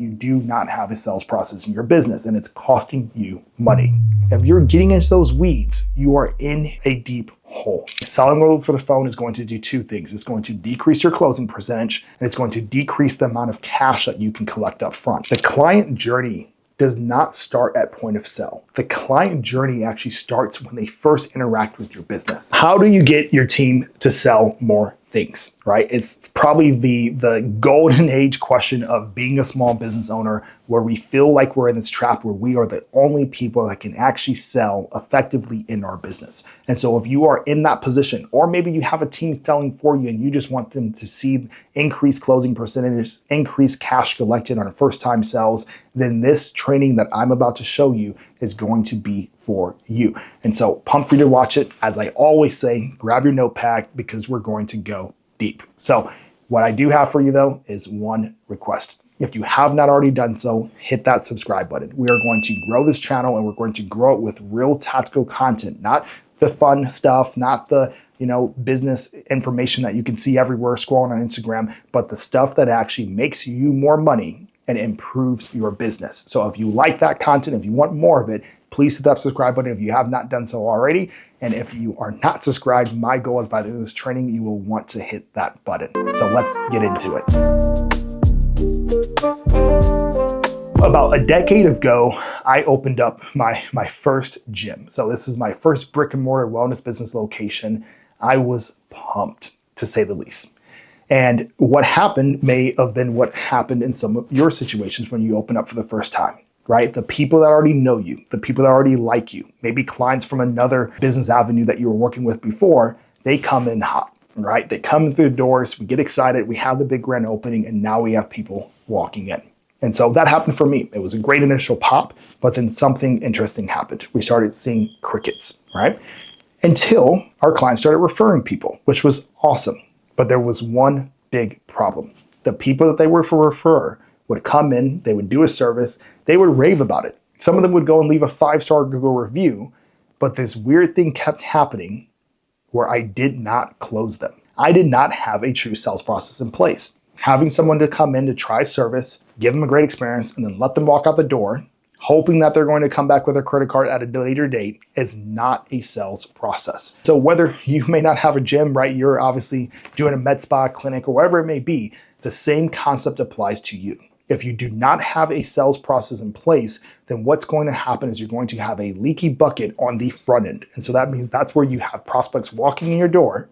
You do not have a sales process in your business and it's costing you money. If you're getting into those weeds, you are in a deep hole. Selling over the phone is going to do two things. It's going to decrease your closing percentage and it's going to decrease the amount of cash that you can collect up front. The client journey does not start at point of sale. The client journey actually starts when they first interact with your business. How do you get your team to sell more things, right? It's probably the golden age question of being a small business owner, where we feel like we're in this trap where we are the only people that can actually sell effectively in our business. And so if you are in that position, or maybe you have a team selling for you and you just want them to see increased closing percentages, increased cash collected on first time sales, then this training that I'm about to show you is going to be for you. And so pumped for you to watch it. As I always say, grab your notepad because we're going to go deep. So what I do have for you though is one request. If you have not already done so, hit that subscribe button. We are going to grow this channel and we're going to grow it with real tactical content, not the fun stuff, not the business information that you can see everywhere scrolling on Instagram, but the stuff that actually makes you more money and improves your business. So if you like that content, if you want more of it, please hit that subscribe button if you have not done so already. And if you are not subscribed, my goal is by the end of this training, you will want to hit that button. So let's get into it. About a decade ago, I opened up my first gym. So this is my first brick and mortar wellness business location. I was pumped, to say the least. And what happened may have been what happened in some of your situations when you open up for the first time, right? The people that already know you, the people that already like you, maybe clients from another business avenue that you were working with before, they come in hot, right? They come through the doors, we get excited, we have the big grand opening, and now we have people walking in. And so that happened for me. It was a great initial pop, but then something interesting happened. We started seeing crickets, right? Until our clients started referring people, which was awesome. But there was one big problem. The people that they were to refer would come in, they would do a service, they would rave about it. Some of them would go and leave a 5-star Google review, but this weird thing kept happening where I did not close them. I did not have a true sales process in place. Having someone to come in to try service, give them a great experience, and then let them walk out the door, hoping that they're going to come back with a credit card at a later date, is not a sales process. So whether you may not have a gym, right? You're obviously doing a med spa clinic or whatever it may be, the same concept applies to you. If you do not have a sales process in place, then what's going to happen is you're going to have a leaky bucket on the front end. And so that means that's where you have prospects walking in your door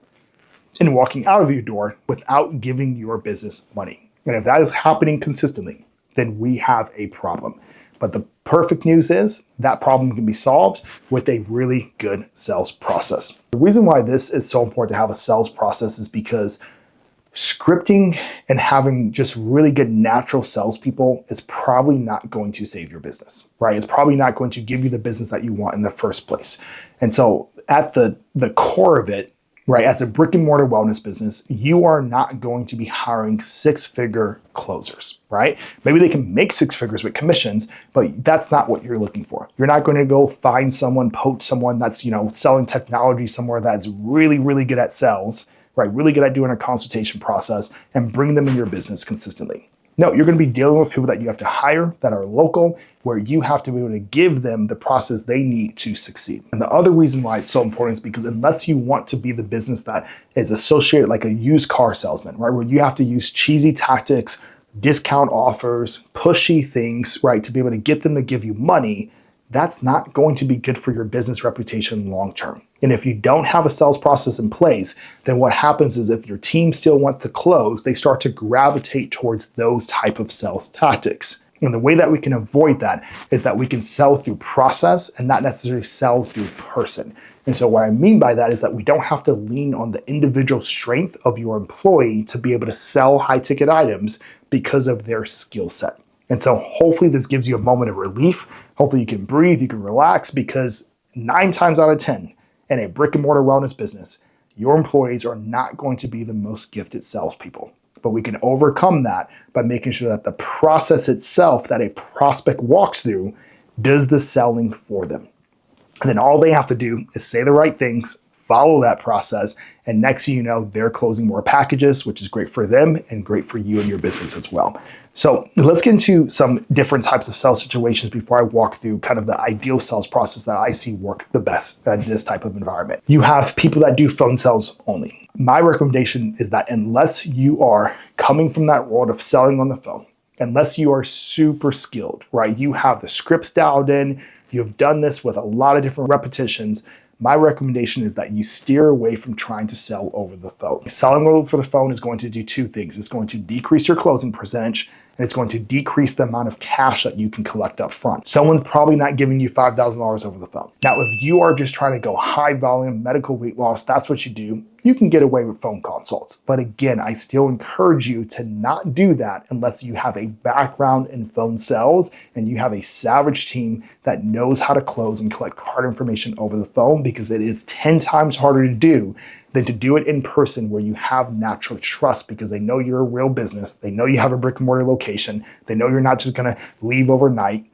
and walking out of your door without giving your business money. And if that is happening consistently, then we have a problem. But the perfect news is that problem can be solved with a really good sales process. The reason why this is so important to have a sales process is because scripting and having just really good natural salespeople is probably not going to save your business, right? It's probably not going to give you the business that you want in the first place. And so at the core of it, right, as a brick and mortar wellness business, you are not going to be hiring 6-figure closers, right? Maybe they can make 6 figures with commissions, but that's not what you're looking for. You're not going to go find someone, poach someone that's, selling technology somewhere that's really, really good at sales, right? Really good at doing a consultation process and bring them in your business consistently. No, you're going to be dealing with people that you have to hire that are local, where you have to be able to give them the process they need to succeed. And the other reason why it's so important is because unless you want to be the business that is associated like a used car salesman, right, where you have to use cheesy tactics, discount offers, pushy things, right, to be able to get them to give you money, that's not going to be good for your business reputation long term. And if you don't have a sales process in place, then what happens is if your team still wants to close, they start to gravitate towards those type of sales tactics. And the way that we can avoid that is that we can sell through process and not necessarily sell through person. And so what I mean by that is that we don't have to lean on the individual strength of your employee to be able to sell high ticket items because of their skill set. And so hopefully this gives you a moment of relief. Hopefully you can breathe, you can relax, because 9 times out of 10 in a brick and mortar wellness business, your employees are not going to be the most gifted salespeople. But we can overcome that by making sure that the process itself that a prospect walks through does the selling for them. And then all they have to do is say the right things, follow that process, And next thing you know, they're closing more packages, which is great for them and great for you and your business as well. So let's get into some different types of sales situations before I walk through kind of the ideal sales process that I see work the best in this type of environment. You have people that do phone sales only. My recommendation is that unless you are coming from that world of selling on the phone, unless you are super skilled, right? You have the scripts dialed in, you've done this with a lot of different repetitions. My recommendation is that you steer away from trying to sell over the phone. Selling over the phone is going to do two things. It's going to decrease your closing percentage, and it's going to decrease the amount of cash that you can collect up front. Someone's probably not giving you $5,000 over the phone. Now, if you are just trying to go high volume medical weight loss, that's what you do, you can get away with phone consults. But again, I still encourage you to not do that unless you have a background in phone sales and you have a savage team that knows how to close and collect card information over the phone, because it is 10 times harder to do than to do it in person, where you have natural trust because they know you're a real business. They know you have a brick and mortar location. They know you're not just gonna leave overnight.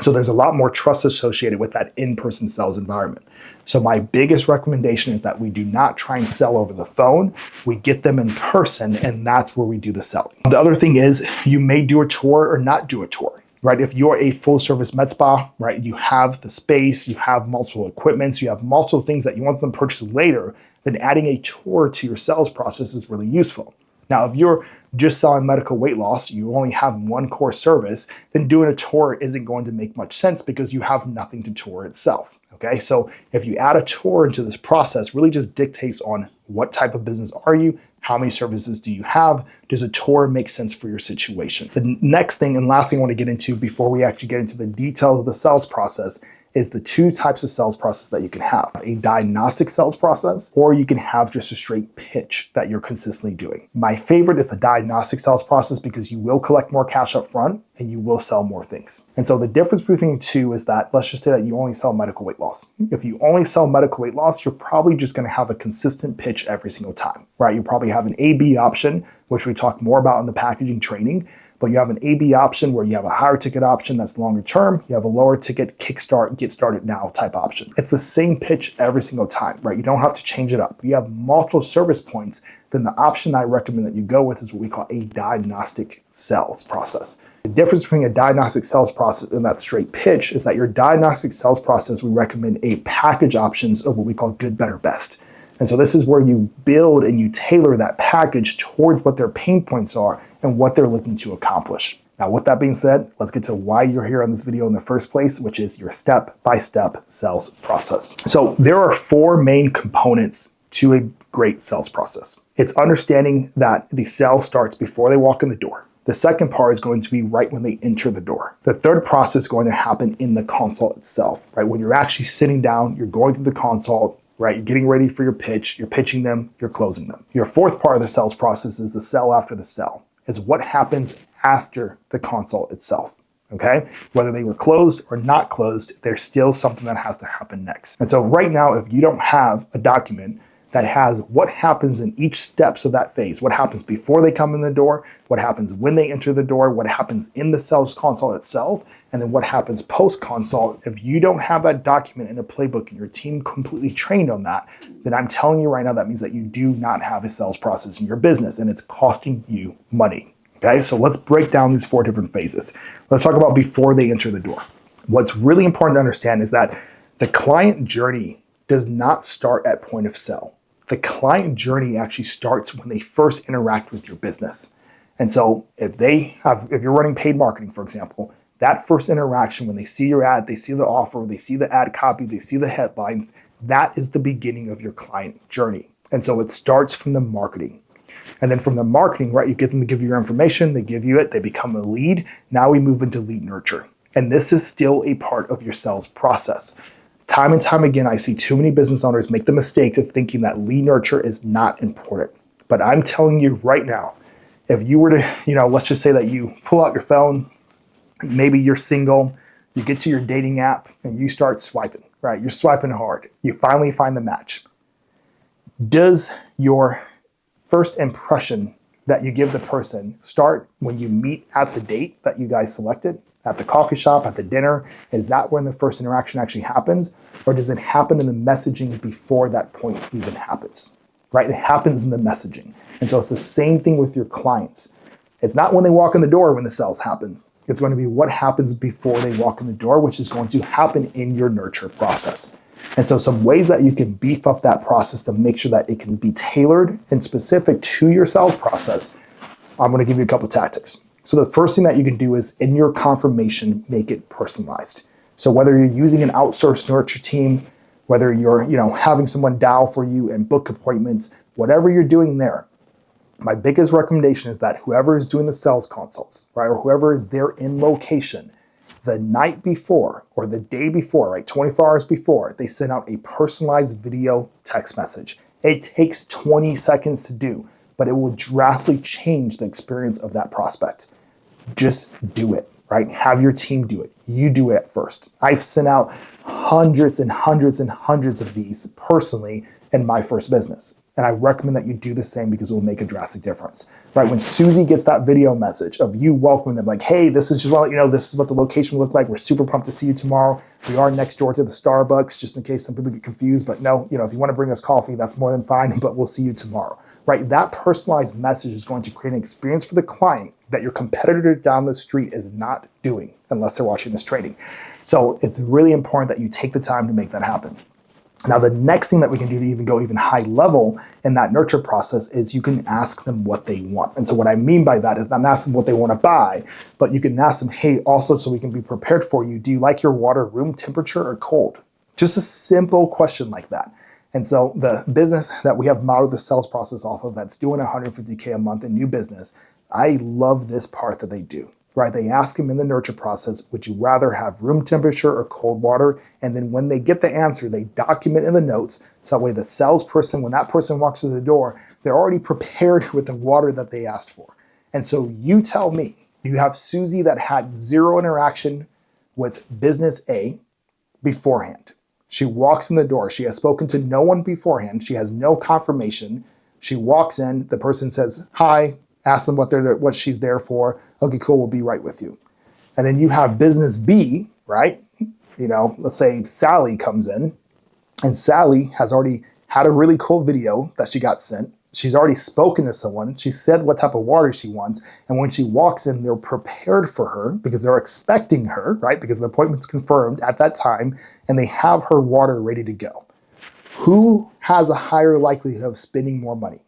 So there's a lot more trust associated with that in-person sales environment. So my biggest recommendation is that we do not try and sell over the phone. We get them in person, and that's where we do the selling. The other thing is you may do a tour or not do a tour. Right? If you're a full service med spa, right, you have the space, you have multiple equipments, you have multiple things that you want them to purchase later, then adding a tour to your sales process is really useful. Now, if you're just selling medical weight loss, you only have one core service, then doing a tour isn't going to make much sense because you have nothing to tour itself. Okay, so if you add a tour into this process, really just dictates on what type of business are you, how many services do you have, does a tour make sense for your situation? The next thing and last thing I want to get into before we actually get into the details of the sales process is the two types of sales process that you can have. A diagnostic sales process, or you can have just a straight pitch that you're consistently doing. My favorite is the diagnostic sales process because you will collect more cash up front and you will sell more things. And so the difference between the two is that, let's just say that you only sell medical weight loss. If you only sell medical weight loss, you're probably just gonna have a consistent pitch every single time, right? You probably have an A/B option, which we talk more about in the packaging training. But you have an A/B option where you have a higher ticket option that's longer term. You have a lower ticket, kickstart, get started now type option. It's the same pitch every single time, right? You don't have to change it up. You have multiple service points, then the option I recommend that you go with is what we call a diagnostic sales process. The difference between a diagnostic sales process and that straight pitch is that your diagnostic sales process, we recommend a package options of what we call good, better, best. And so this is where you build and you tailor that package towards what their pain points are and what they're looking to accomplish. Now, with that being said, let's get to why you're here on this video in the first place, which is your step-by-step sales process. So there are four main components to a great sales process. It's understanding that the sale starts before they walk in the door. The second part is going to be right when they enter the door. The third process is going to happen in the consult itself, right? When you're actually sitting down, you're going through the consult, right? You're getting ready for your pitch, you're pitching them, you're closing them. Your fourth part of the sales process is the sell after the sell. It's what happens after the consult itself, okay? Whether they were closed or not closed, there's still something that has to happen next. And so right now, if you don't have a document that has what happens in each steps of that phase, what happens before they come in the door, what happens when they enter the door, what happens in the sales consult itself, and then what happens post-consult. If you don't have that document in a playbook and your team completely trained on that, then I'm telling you right now, that means that you do not have a sales process in your business and it's costing you money. Okay, so let's break down these four different phases. Let's talk about before they enter the door. What's really important to understand is that the client journey does not start at point of sale. The client journey actually starts when they first interact with your business. And so if you're running paid marketing, for example, that first interaction, when they see your ad, they see the offer, they see the ad copy, they see the headlines, that is the beginning of your client journey. And so it starts from the marketing. And then from the marketing, right, you get them to give you your information, they give you it, they become a lead. Now we move into lead nurture. And this is still a part of your sales process. Time and time again, I see too many business owners make the mistake of thinking that lead nurture is not important. But I'm telling you right now, if you were to, let's just say that you pull out your phone, maybe you're single, you get to your dating app and you start swiping, right? You're swiping hard. You finally find the match. Does your first impression that you give the person start when you meet at the date that you guys selected? At the coffee shop, at the dinner? Is that when the first interaction actually happens? Or does it happen in the messaging before that point even happens? right? It happens in the messaging. And so it's the same thing with your clients. It's not when they walk in the door when the sales happen. It's going to be what happens before they walk in the door, which is going to happen in your nurture process. And so some ways that you can beef up that process to make sure that it can be tailored and specific to your sales process, I'm going to give you a couple tactics. So the first thing that you can do is in your confirmation, make it personalized. So whether you're using an outsourced nurture team, whether you're having someone dial for you and book appointments, whatever you're doing there, my biggest recommendation is that whoever is doing the sales consults, right, or whoever is there in location, the night before or the day before, right, 24 hours before, they send out a personalized video text message. It takes 20 seconds to do, but it will drastically change the experience of that prospect. Just do it, right? Have your team do it. You do it at first. I've sent out hundreds and hundreds and hundreds of these personally in my first business. And I recommend that you do the same because it will make a drastic difference, right? When Susie gets that video message of you welcoming them, like, hey, this is just want to let you know, this is what the location will look like. We're super pumped to see you tomorrow. We are next door to the Starbucks, just in case some people get confused. But no, if you want to bring us coffee, that's more than fine, but we'll see you tomorrow, right? That personalized message is going to create an experience for the client that your competitor down the street is not doing unless they're watching this training. So it's really important that you take the time to make that happen. Now, the next thing that we can do to even go even high level in that nurture process is you can ask them what they want. And so what I mean by that is not asking what they want to buy, but you can ask them, hey, also so we can be prepared for you, do you like your water room temperature or cold? Just a simple question like that. And so the business that we have modeled the sales process off of that's doing $150K a month in new business, I love this part that they do. Right? They ask them in the nurture process, would you rather have room temperature or cold water? And then when they get the answer, they document in the notes. So that way the salesperson, when that person walks through the door, they're already prepared with the water that they asked for. And so you tell me, you have Susie that had zero interaction with business A beforehand. She walks in the door. She has spoken to no one beforehand. She has no confirmation. She walks in. The person says, hi, ask them what she's there for. Okay, cool, we'll be right with you. And then you have business B, right? Let's say Sally comes in, and Sally has already had a really cool video that she got sent. She's already spoken to someone. She said what type of water she wants. And when she walks in, they're prepared for her because they're expecting her, right? Because the appointment's confirmed at that time, and they have her water ready to go. Who has a higher likelihood of spending more money?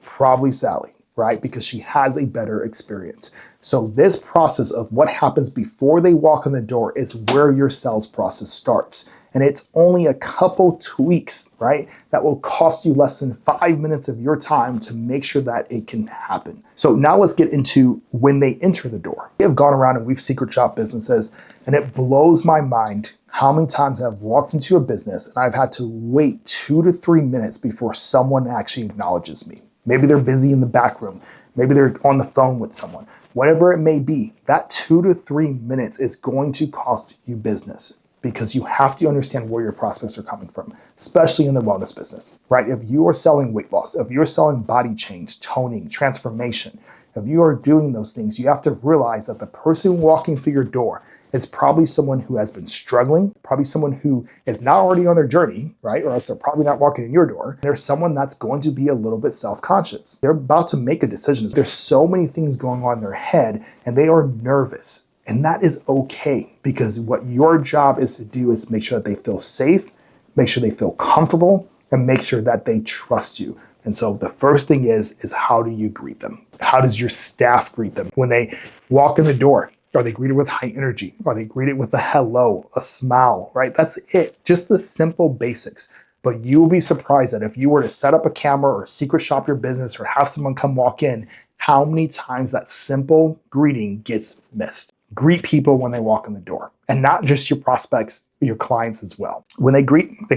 Probably Sally, right? Because she has a better experience. So this process of what happens before they walk in the door is where your sales process starts. And it's only a couple tweaks, right? That will cost you less than 5 minutes of your time to make sure that it can happen. So now let's get into when they enter the door. We have gone around and we've secret shopped businesses, and it blows my mind how many times I've walked into a business and I've had to wait 2 to 3 minutes before someone actually acknowledges me. Maybe they're busy in the back room. Maybe they're on the phone with someone. Whatever it may be, that 2 to 3 minutes is going to cost you business because you have to understand where your prospects are coming from, especially in the wellness business, right? If you are selling weight loss, if you're selling body change, toning, transformation, if you are doing those things, you have to realize that the person walking through your door is probably someone who has been struggling, probably someone who is not already on their journey, right? Or else they're probably not walking in your door. There's someone that's going to be a little bit self-conscious. They're about to make a decision. There's so many things going on in their head and they are nervous. And that is okay because what your job is to do is make sure that they feel safe, make sure they feel comfortable, and make sure that they trust you. And so the first thing is how do you greet them? How does your staff greet them? When they walk in the door, are they greeted with high energy? Are they greeted with a hello, a smile, right? That's it. Just the simple basics. But you'll be surprised that if you were to set up a camera or secret shop your business or have someone come walk in, how many times that simple greeting gets missed. Greet people when they walk in the door, and not just your prospects, your clients as well. When they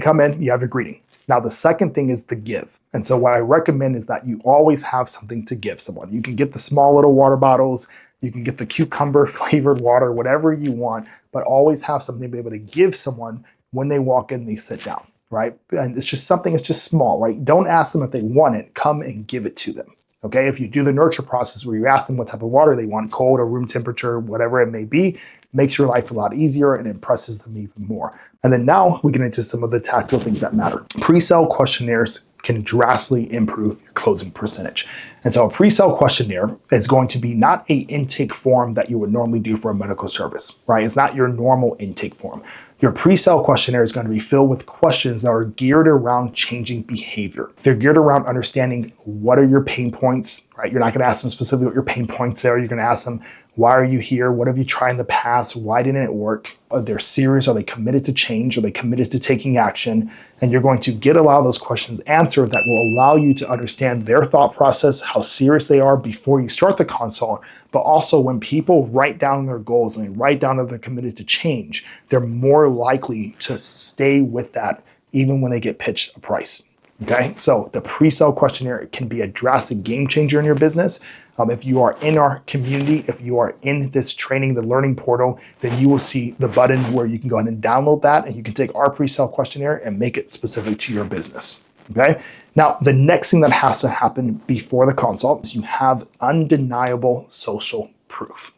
come in, you have your greeting. Now, the second thing is the give. And so what I recommend is that you always have something to give someone. You can get the small little water bottles, you can get the cucumber flavored water, whatever you want, but always have something to be able to give someone when they walk in, they sit down, right? And it's just something, it's just small, right? Don't ask them if they want it, come and give it to them. Okay, if you do the nurture process where you ask them what type of water they want, cold or room temperature, whatever it may be, makes your life a lot easier and impresses them even more. And then now we get into some of the tactical things that matter. Pre-sale questionnaires can drastically improve your closing percentage. And so a pre-sale questionnaire is going to be not an intake form that you would normally do for a medical service, right? It's not your normal intake form. Your pre-sale questionnaire is going to be filled with questions that are geared around changing behavior. They're geared around understanding what are your pain points, right? You're not going to ask them specifically what your pain points are. You're going to ask them, why are you here? What have you tried in the past? Why didn't it work? Are they serious? Are they committed to change? Are they committed to taking action? And you're going to get a lot of those questions answered that will allow you to understand their thought process, how serious they are before you start the consult. But also when people write down their goals and they write down that they're committed to change, they're more likely to stay with that even when they get pitched a price. Okay, so the pre-sale questionnaire can be a drastic game changer in your business. If you are in our community, if you are in this training, the learning portal, then you will see the button where you can go ahead and download that, and you can take our pre-sale questionnaire and make it specific to your business. Okay. Now, the next thing that has to happen before the consult is you have undeniable social proof.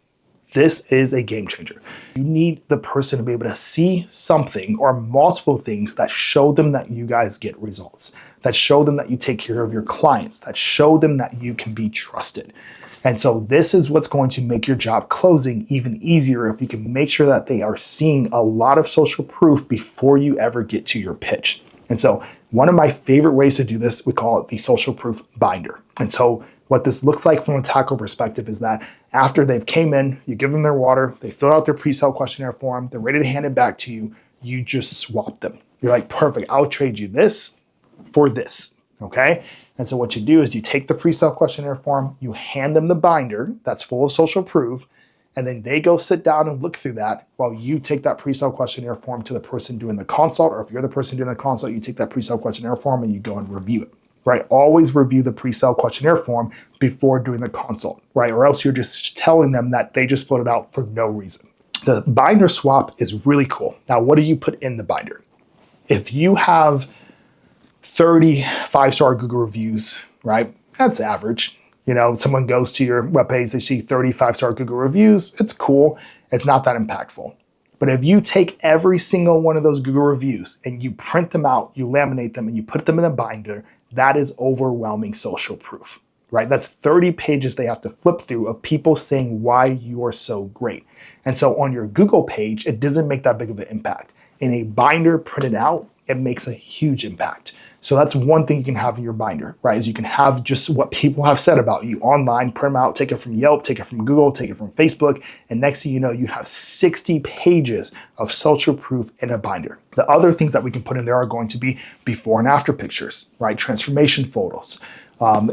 This is a game changer. You need the person to be able to see something or multiple things that show them that you guys get results, that show them that you take care of your clients, that show them that you can be trusted. And so this is what's going to make your job closing even easier if you can make sure that they are seeing a lot of social proof before you ever get to your pitch. And so one of my favorite ways to do this, we call it the social proof binder. And so what this looks like from a tackle perspective is that after they've came in, you give them their water, they fill out their pre-sale questionnaire form, they're ready to hand it back to you, you just swap them. You're like, perfect, I'll trade you this for this, okay? And so what you do is you take the pre-sale questionnaire form, you hand them the binder that's full of social proof, and then they go sit down and look through that while you take that pre-sale questionnaire form to the person doing the consult, or if you're the person doing the consult, you take that pre-sale questionnaire form and you go and review it. Right? Always review the pre-sale questionnaire form before doing the consult, right? Or else you're just telling them that they just filled it out for no reason. The binder swap is really cool. Now, what do you put in the binder? If you have 30 5-star Google reviews, right? That's average. You know, someone goes to your webpage, they see 30 5-star Google reviews. It's cool. It's not that impactful. But if you take every single one of those Google reviews and you print them out, you laminate them, and you put them in a binder, that is overwhelming social proof, right? That's 30 pages they have to flip through of people saying why you are so great. And so on your Google page, it doesn't make that big of an impact. In a binder printed out, it makes a huge impact. So that's one thing you can have in your binder, right? Is you can have just what people have said about you online, print them out, take it from Yelp, take it from Google, take it from Facebook, and next thing you know, you have 60 pages of social proof in a binder. The other things that we can put in there are going to be before and after pictures, right? Transformation photos.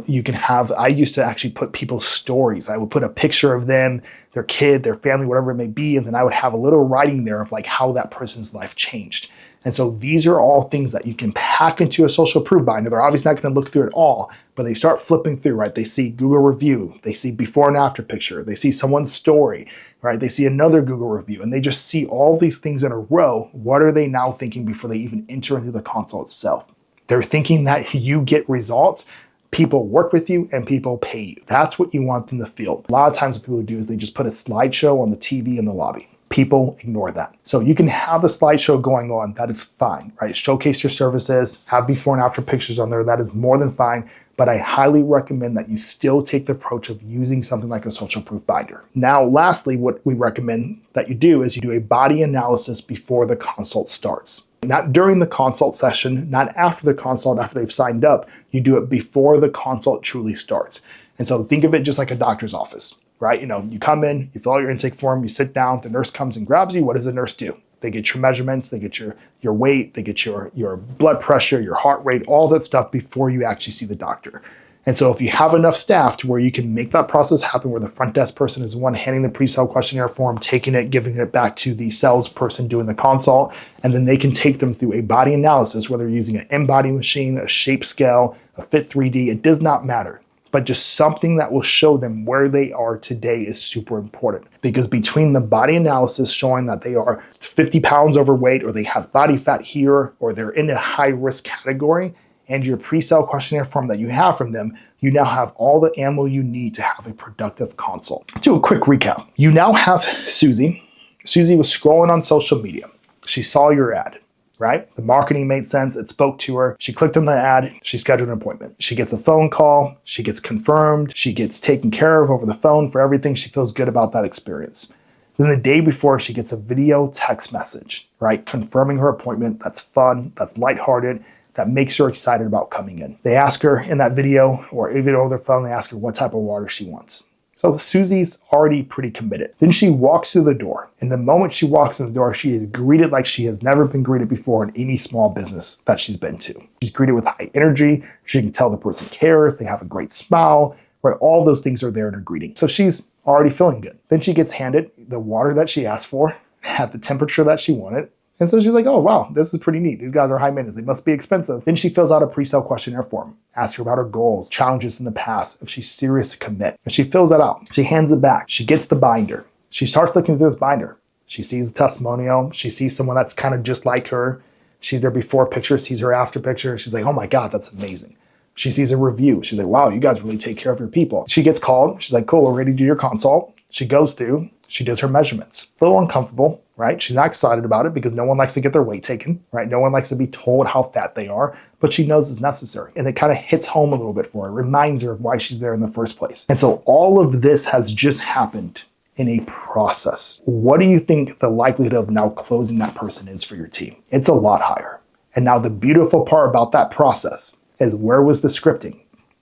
You can have, I used to actually put people's stories. I would put a picture of them, their kid, their family, whatever it may be, and then I would have a little writing there of like how that person's life changed. And so these are all things that you can pack into a social proof binder. They're obviously not going to look through it all, but they start flipping through, right? They see Google review, they see before and after picture, they see someone's story, right? They see another Google review, and they just see all these things in a row. What are they now thinking before they even enter into the consult itself? They're thinking that you get results, people work with you, and people pay you. That's what you want them to feel. A lot of times what people do is they just put a slideshow on the TV in the lobby. People ignore that. So you can have the slideshow going on. That is fine, right? Showcase your services, have before and after pictures on there. That is more than fine. But I highly recommend that you still take the approach of using something like a social proof binder. Now, lastly, what we recommend that you do is you do a body analysis before the consult starts. Not during the consult session, not after the consult, after they've signed up. You do it before the consult truly starts. And so think of it just like a doctor's office. Right? You know, you come in, you fill out your intake form, you sit down, the nurse comes and grabs you. What does the nurse do? They get your measurements, they get your weight, they get your blood pressure, your heart rate, all that stuff before you actually see the doctor. And so if you have enough staff to where you can make that process happen, where the front desk person is the one handing the pre-sale questionnaire form, taking it, giving it back to the salesperson doing the consult, and then they can take them through a body analysis, whether you're using an in-body machine, a shape scale, a Fit 3D, it does not matter. But just something that will show them where they are today is super important. Because between the body analysis showing that they are 50 pounds overweight, or they have body fat here, or they're in a high risk category, and your pre-sale questionnaire form that you have from them, you now have all the ammo you need to have a productive consult. Let's do a quick recap. You now have Susie. Susie was scrolling on social media. She saw your ad. right? The marketing made sense. It spoke to her. She clicked on the ad. She scheduled an appointment. She gets a phone call. She gets confirmed. She gets taken care of over the phone for everything. She feels good about that experience. Then the day before, she gets a video text message, right? Confirming her appointment. That's fun. That's lighthearted. That makes her excited about coming in. They ask her in that video, or even over their phone, they ask her what type of water she wants. So Susie's already pretty committed. Then she walks through the door. And the moment she walks in the door, she is greeted like she has never been greeted before in any small business that she's been to. She's greeted with high energy. She can tell the person cares. They have a great smile, right? All those things are there in her greeting. So she's already feeling good. Then she gets handed the water that she asked for at the temperature that she wanted. And so she's like, oh, wow, this is pretty neat. These guys are high maintenance. They must be expensive. Then she fills out a pre-sale questionnaire form, asks her about her goals, challenges in the past, if she's serious to commit. And she fills that out. She hands it back. She gets the binder. She starts looking through this binder. She sees a testimonial. She sees someone that's kind of just like her. She's their before picture, sees her after picture. She's like, oh my God, that's amazing. She sees a review. She's like, wow, you guys really take care of your people. She gets called. She's like, cool, we're ready to do your consult. She goes through. She does her measurements. A little uncomfortable, right? She's not excited about it because no one likes to get their weight taken, right? No one likes to be told how fat they are, but she knows it's necessary. And it kind of hits home a little bit for her, reminds her of why she's there in the first place. And so all of this has just happened in a process. What do you think the likelihood of now closing that person is for your team? It's a lot higher. And now the beautiful part about that process is, where was the scripting?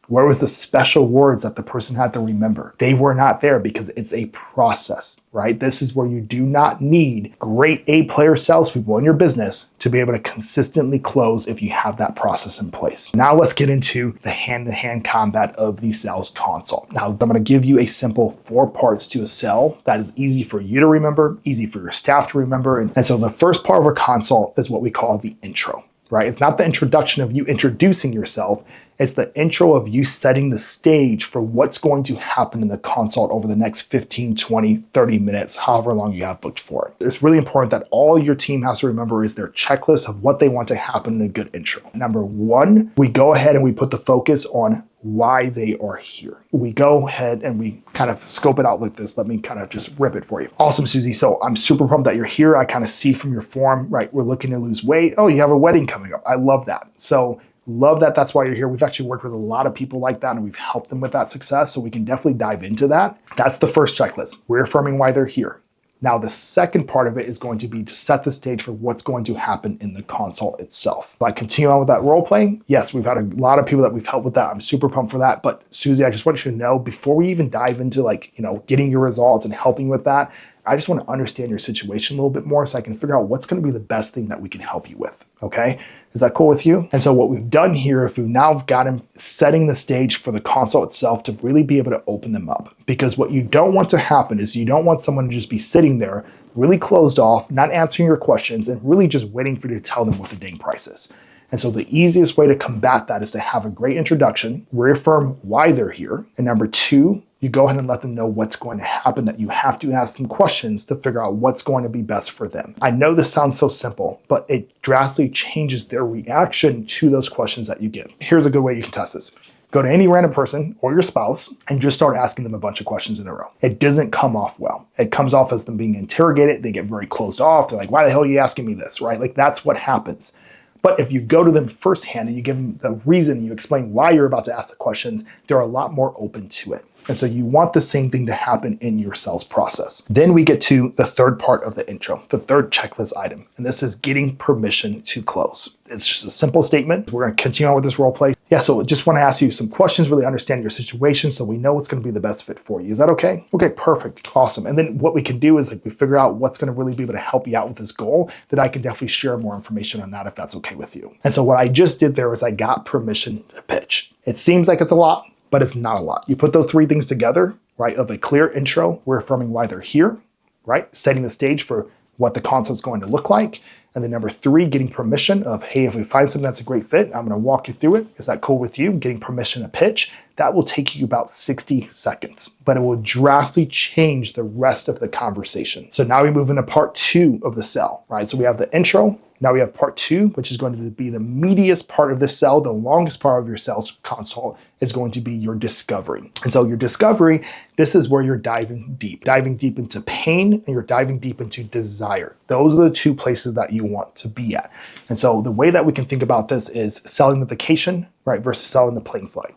Where was the special words that the person had to remember? They were not there because it's a process, right? This is where you do not need great A-player salespeople in your business to be able to consistently close if you have that process in place. Now let's get into the hand-to-hand combat of the sales consult. Now I'm going to give you a simple 4 parts to a sell that is easy for you to remember, easy for your staff to remember. And so the first part of a consult is what we call the intro, right? It's not the introduction of you introducing yourself. It's the intro of you setting the stage for what's going to happen in the consult over the next 15, 20, 30 minutes, however long you have booked for it. It's really important that all your team has to remember is their checklist of what they want to happen in a good intro. Number 1, we go ahead and we put the focus on why they are here. We go ahead and we kind of scope it out like this. Let me kind of just rip it for you. Awesome, Susie. So I'm super pumped that you're here. I kind of see from your form, right? We're looking to lose weight. Oh, you have a wedding coming up. I love that. So love that that's why you're here. We've actually worked with a lot of people like that and we've helped them with that success. So we can definitely dive into that. That's the first checklist. Reaffirming why they're here. Now, the second part of it is going to be to set the stage for what's going to happen in the consult itself. By continuing on with that role playing, yes, we've had a lot of people that we've helped with that. I'm super pumped for that. But Susie, I just want you to know, before we even dive into getting your results and helping with that, I just want to understand your situation a little bit more so I can figure out what's going to be the best thing that we can help you with. Okay? Is that cool with you? And so what we've done here, if we've now got him setting the stage for the consult itself to really be able to open them up. Because what you don't want to happen is you don't want someone to just be sitting there really closed off, not answering your questions, and really just waiting for you to tell them what the dang price is. And so the easiest way to combat that is to have a great introduction, reaffirm why they're here. And number 2, you go ahead and let them know what's going to happen, that you have to ask them questions to figure out what's going to be best for them. I know this sounds so simple, but it drastically changes their reaction to those questions that you give. Here's a good way you can test this. Go to any random person or your spouse and just start asking them a bunch of questions in a row. It doesn't come off well. It comes off as them being interrogated. They get very closed off. They're like, why the hell are you asking me this, right? Like, that's what happens. But if you go to them firsthand and you give them the reason, you explain why you're about to ask the questions, they're a lot more open to it. And so you want the same thing to happen in your sales process. Then we get to the third part of the intro, the third checklist item. And this is getting permission to close. It's just a simple statement. We're going to continue on with this role play. Yeah, so just want to ask you some questions, really understand your situation so we know what's going to be the best fit for you. Is that okay? Okay, perfect. Awesome. And then what we can do is we figure out what's going to really be able to help you out with this goal, that I can definitely share more information on that if that's okay with you. And so what I just did there is I got permission to pitch. It seems like it's a lot, but it's not a lot. You put those 3 things together, right, of a clear intro, reaffirming why they're here, right, setting the stage for what the consult's going to look like, and then number 3, getting permission of, hey, if we find something that's a great fit, I'm gonna walk you through it. Is that cool with you? Getting permission to pitch. That will take you about 60 seconds, but it will drastically change the rest of the conversation. So now we move into part 2 of the sell, right? So we have the intro, Now we have part two, which is going to be the meatiest part of this sell. The longest part of your sales consult is going to be your discovery. And so your discovery, this is where you're diving deep into pain, and you're diving deep into desire. Those are the two places that you want to be at. And so the way that we can think about this is selling the vacation, right, versus selling the plane flight.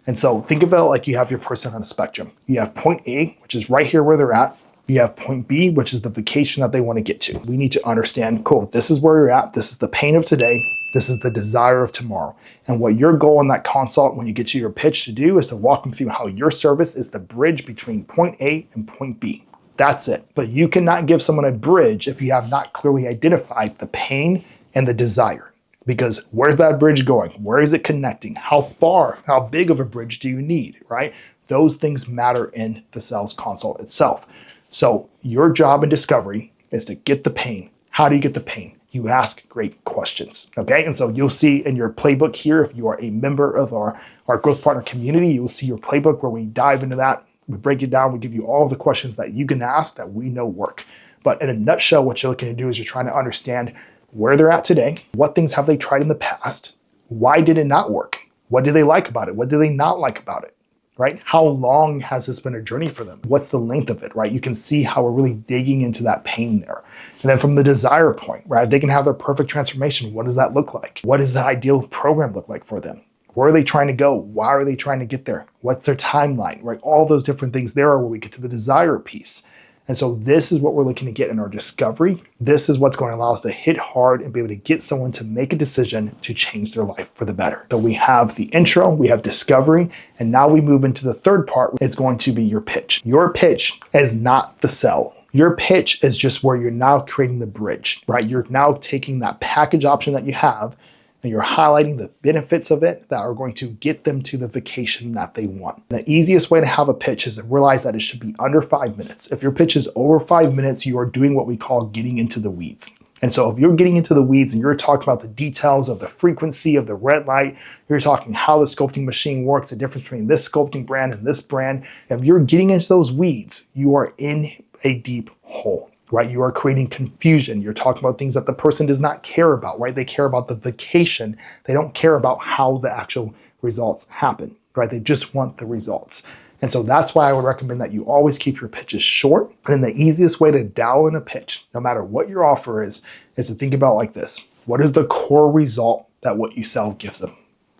And so think of it like you have your person on a spectrum. You have point A, which is right here where they're at. You have point B, which is the vacation that they want to get to. We need to understand, cool, this is where you're at. This is the pain of today. This is the desire of tomorrow. And what your goal in that consult when you get to your pitch to do is to walk them through how your service is the bridge between point A and point B. That's it. But you cannot give someone a bridge if you have not clearly identified the pain and the desire. Because where's that bridge going? Where is it connecting? How far, how big of a bridge do you need, right? Those things matter in the sales consult itself. So your job in discovery is to get the pain. How do you get the pain? You ask great questions, okay? And so you'll see in your playbook here, if you are a member of our growth partner community, you will see your playbook where we dive into that. We break it down. We give you all of the questions that you can ask that we know work. But in a nutshell, what you're looking to do is you're trying to understand where they're at today. What things have they tried in the past? Why did it not work? What do they like about it? What do they not like about it? Right? How long has this been a journey for them? What's the length of it, right? You can see how we're really digging into that pain there. And then from the desire point, right? They can have their perfect transformation. What does that look like? What does the ideal program look like for them? Where are they trying to go? Why are they trying to get there? What's their timeline, right? All those different things there are where we get to the desire piece. And so this is what we're looking to get in our discovery. This is what's going to allow us to hit hard and be able to get someone to make a decision to change their life for the better. So we have the intro, we have discovery, and now we move into the third part. It's going to be your pitch. Your pitch is not the sell. Your pitch is just where you're now creating the bridge, right? You're now taking that package option that you have and you're highlighting the benefits of it that are going to get them to the vacation that they want. The easiest way to have a pitch is to realize that it should be under 5 minutes. If your pitch is over 5 minutes, you are doing what we call getting into the weeds. And so if you're getting into the weeds and you're talking about the details of the frequency of the red light, you're talking how the sculpting machine works, the difference between this sculpting brand and this brand, if you're getting into those weeds, you are in a deep hole. Right? You are creating confusion. You're talking about things that the person does not care about, right? They care about the vacation. They don't care about how the actual results happen, right? They just want the results. And so that's why I would recommend that you always keep your pitches short. And the easiest way to dial in a pitch, no matter what your offer is to think about like this. What is the core result that what you sell gives them?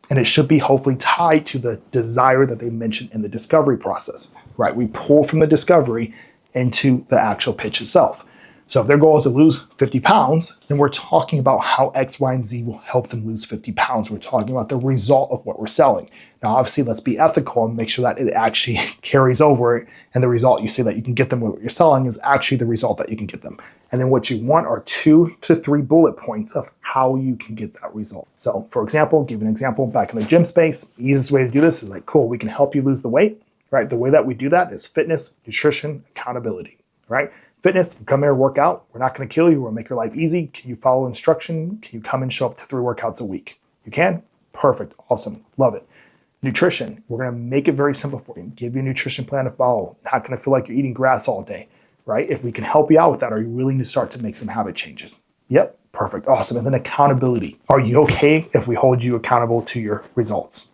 And it should be hopefully tied to the desire that they mentioned in the discovery process, right? We pull from the discovery into the actual pitch itself. So if their goal is to lose 50 pounds, then we're talking about how X, Y, and Z will help them lose 50 pounds. We're talking about the result of what we're selling. Now, obviously, let's be ethical and make sure that it actually carries over and the result you say that you can get them with what you're selling is actually the result that you can get them. And then what you want are 2 to 3 bullet points of how you can get that result. So for example, give an example back in the gym space. The easiest way to do this is like, cool, we can help you lose the weight. Right? The way that we do that is fitness, nutrition, accountability, right? Fitness, you come here, work out. We're not going to kill you. We'll make your life easy. Can you follow instruction? Can you come and show up to 3 workouts a week? You can? Perfect. Awesome. Love it. Nutrition, we're going to make it very simple for you. Give you a nutrition plan to follow. Not going to feel like you're eating grass all day, right? If we can help you out with that, are you willing to start to make some habit changes? Yep. Perfect. Awesome. And then accountability. Are you okay if we hold you accountable to your results?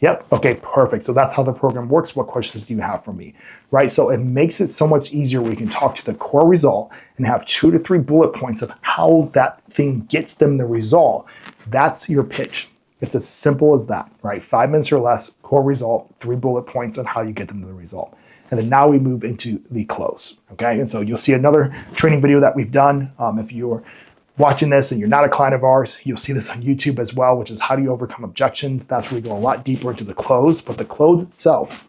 Yep. Okay, perfect. So that's how the program works. What questions do you have for me? Right? So it makes it so much easier. We can talk to the core result and have 2 to 3 bullet points of how that thing gets them the result. That's your pitch. It's as simple as that, right? 5 minutes or less, core result, 3 bullet points on how you get them to the result. And then now we move into the close. Okay. And so you'll see another training video that we've done. If you're watching this and you're not a client of ours, you'll see this on YouTube as well, which is how do you overcome objections. That's where we go a lot deeper into the close. But the close itself,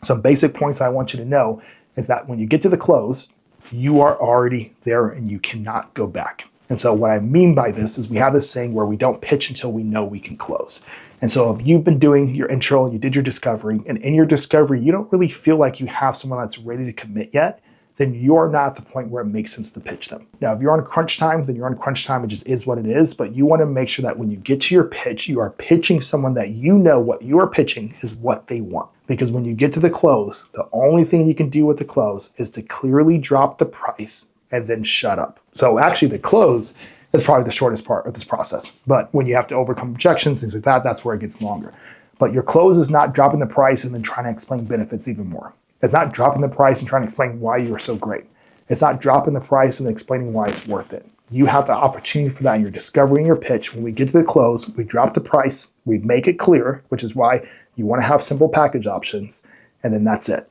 some basic points I want you to know is that when you get to the close, you are already there and you cannot go back. And so what I mean by this is we have this saying where we don't pitch until we know we can close. And so if you've been doing your intro, you did your discovery, and in your discovery, you don't really feel like you have someone that's ready to commit yet, then you're not at the point where it makes sense to pitch them. Now, if you're on crunch time, then you're on crunch time. It just is what it is. But you want to make sure that when you get to your pitch, you are pitching someone that you know what you are pitching is what they want. Because when you get to the close, the only thing you can do with the close is to clearly drop the price and then shut up. So actually the close It's probably the shortest part of this process. But when you have to overcome objections, things like that, that's where it gets longer. But your close is not dropping the price and then trying to explain benefits even more. It's not dropping the price and trying to explain why you are so great. It's not dropping the price and explaining why it's worth it. You have the opportunity for that in your discovery and your pitch. When we get to the close, we drop the price, we make it clear, which is why you want to have simple package options, and then that's it.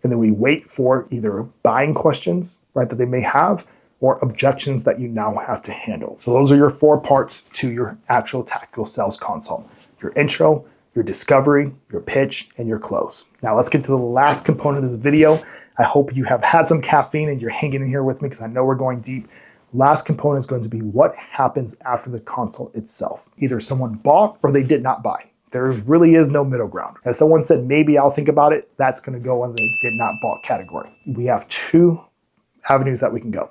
And then we wait for either buying questions, right, that they may have, or objections that you now have to handle. So those are your 4 parts to your actual tactical sales consult: your intro, your discovery, your pitch, and your close. Now let's get to the last component of this video. I hope you have had some caffeine and you're hanging in here with me because I know we're going deep. Last component is going to be what happens after the consult itself. Either someone bought or they did not buy. There really is no middle ground. As someone said, maybe I'll think about it, that's going to go in the did not bought category. We have 2 avenues that we can go.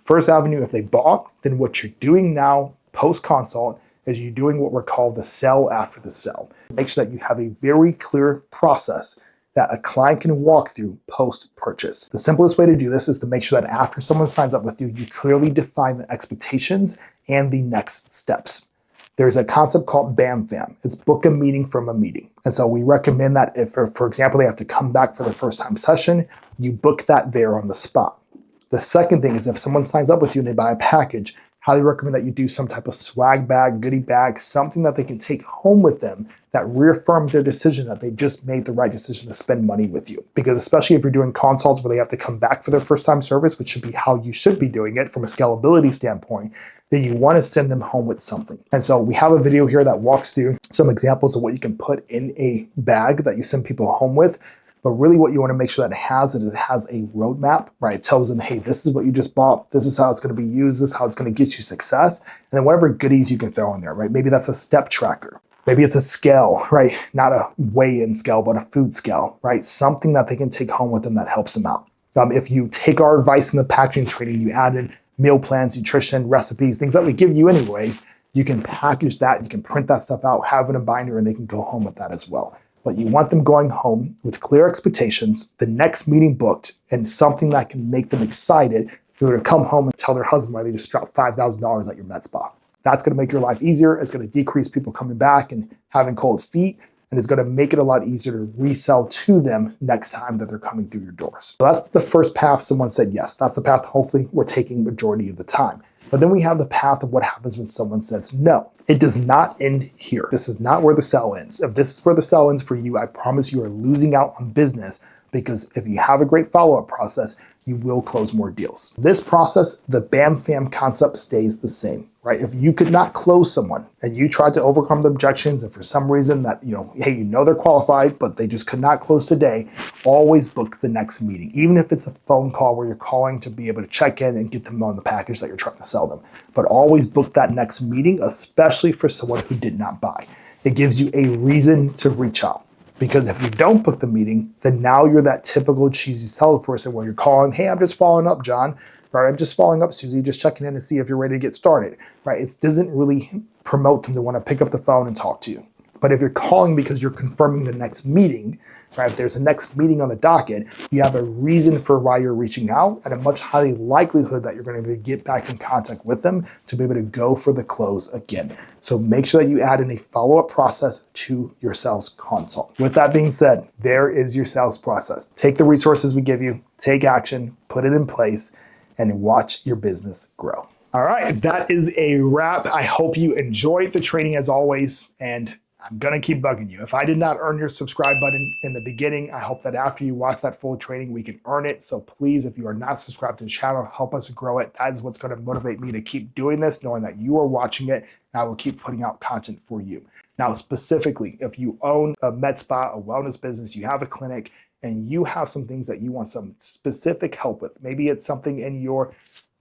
First avenue, if they bought, then what you're doing now post-consult is you're doing what we're called the sell after the sell. Make sure that you have a very clear process that a client can walk through post-purchase. The simplest way to do this is to make sure that after someone signs up with you, you clearly define the expectations and the next steps. There's a concept called BAM-FAM. It's book a meeting from a meeting. And so we recommend that if, for example, they have to come back for their first time session, you book that there on the spot. The second thing is if someone signs up with you and they buy a package, highly recommend that you do some type of swag bag, goodie bag, something that they can take home with them that reaffirms their decision that they just made the right decision to spend money with you. Because especially if you're doing consults where they have to come back for their first time service, which should be how you should be doing it from a scalability standpoint, then you want to send them home with something. And so we have a video here that walks through some examples of what you can put in a bag that you send people home with. But really what you want to make sure that it has a roadmap, right? It tells them, hey, this is what you just bought. This is how it's going to be used. This is how it's going to get you success. And then whatever goodies you can throw in there, right? Maybe that's a step tracker. Maybe it's a scale, right? Not a weigh-in scale, but a food scale, right? Something that they can take home with them that helps them out. If you take our advice in the packaging training, you add in meal plans, nutrition, recipes, things that we give you anyways, you can package that, you can print that stuff out, have it in a binder, and they can go home with that as well. But you want them going home with clear expectations, the next meeting booked, and something that can make them excited to come home and tell their husband why they just dropped $5,000 at your med spa. That's going to make your life easier. It's going to decrease people coming back and having cold feet, and it's going to make it a lot easier to resell to them next time that they're coming through your doors. So that's the first path someone said yes. That's the path hopefully we're taking majority of the time. But then we have the path of what happens when someone says no. It does not end here. This is not where the sell ends. If this is where the sell ends for you, I promise you are losing out on business, because if you have a great follow-up process, you will close more deals. This process, the BAM-FAM concept, stays the same, right? If you could not close someone and you tried to overcome the objections, and for some reason that, hey, they're qualified, but they just could not close today, always book the next meeting. Even if it's a phone call where you're calling to be able to check in and get them on the package that you're trying to sell them. But always book that next meeting, especially for someone who did not buy. It gives you a reason to reach out. Because if you don't book the meeting, then now you're that typical cheesy salesperson where you're calling, hey, I'm just following up, John. Right? I'm just following up, Susie, just checking in to see if you're ready to get started. Right? It doesn't really promote them to want to pick up the phone and talk to you. But if you're calling because you're confirming the next meeting, right? If there's a next meeting on the docket, you have a reason for why you're reaching out and a much higher likelihood that you're going to get back in contact with them to be able to go for the close again. So make sure that you add in a follow-up process to your sales consult. With that being said, there is your sales process. Take the resources we give you, take action, put it in place, and watch your business grow. All right, that is a wrap. I hope you enjoyed the training as always, and I'm gonna keep bugging you. If I did not earn your subscribe button in the beginning, I hope that after you watch that full training, we can earn it. So please, if you are not subscribed to the channel, help us grow it. That is what's gonna motivate me to keep doing this, knowing that you are watching it, and I will keep putting out content for you. Now, specifically, if you own a med spa, a wellness business, you have a clinic, and you have some things that you want some specific help with, maybe it's something in your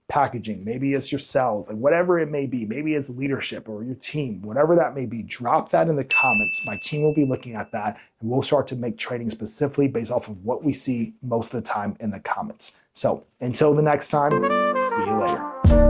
packaging, maybe it's your sales, and whatever it may be, maybe it's leadership or your team, whatever that may be, drop that in the comments. My team will be looking at that, and we'll start to make training specifically based off of what we see most of the time in the comments. So until the next time, see you later.